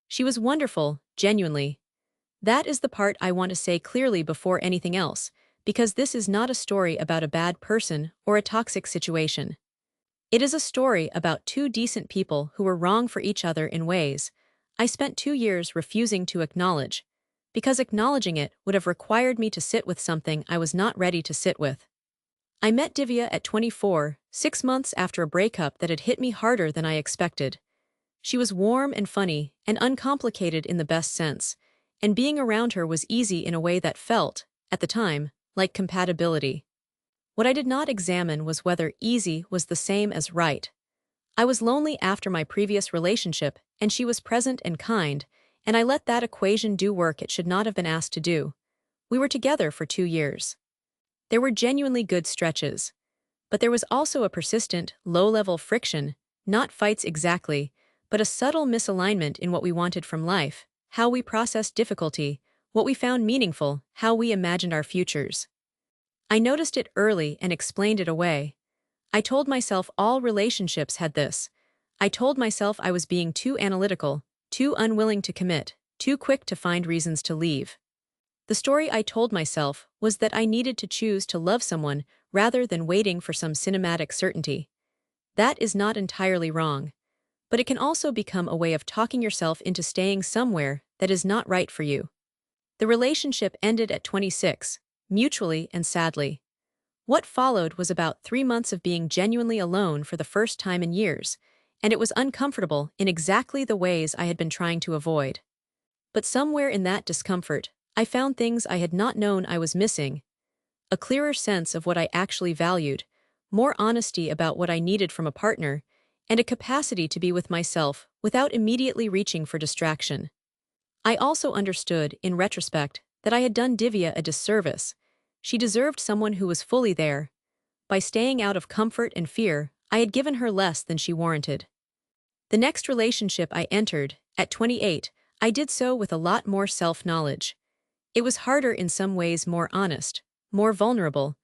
She was wonderful, genuinely. That is the part I want to say clearly before anything else, because this is not a story about a bad person or a toxic situation. It is a story about two decent people who were wrong for each other in ways I spent 2 years refusing to acknowledge, because acknowledging it would have required me to sit with something I was not ready to sit with. I met Divya at 24, 6 months after a breakup that had hit me harder than I expected. She was warm and funny and uncomplicated in the best sense, and being around her was easy in a way that felt, at the time, like compatibility. What I did not examine was whether easy was the same as right. I was lonely after my previous relationship, and she was present and kind, and I let that equation do work it should not have been asked to do. We were together for 2 years. There were genuinely good stretches. But there was also a persistent, low-level friction, not fights exactly, but a subtle misalignment in what we wanted from life, how we processed difficulty, what we found meaningful, how we imagined our futures. I noticed it early and explained it away. I told myself all relationships had this. I told myself I was being too analytical, too unwilling to commit, too quick to find reasons to leave. The story I told myself was that I needed to choose to love someone rather than waiting for some cinematic certainty. That is not entirely wrong, but it can also become a way of talking yourself into staying somewhere that is not right for you. The relationship ended at 26, mutually and sadly. What followed was about 3 months of being genuinely alone for the first time in years, and it was uncomfortable in exactly the ways I had been trying to avoid. But somewhere in that discomfort, I found things I had not known I was missing: a clearer sense of what I actually valued, more honesty about what I needed from a partner, and a capacity to be with myself without immediately reaching for distraction. I also understood, in retrospect, that I had done Divya a disservice. She deserved someone who was fully there. By staying out of comfort and fear, I had given her less than she warranted. The next relationship I entered, at 28, I did so with a lot more self-knowledge. It was harder in some ways, more honest, more vulnerable,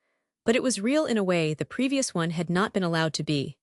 but it was real in a way the previous one had not been allowed to be.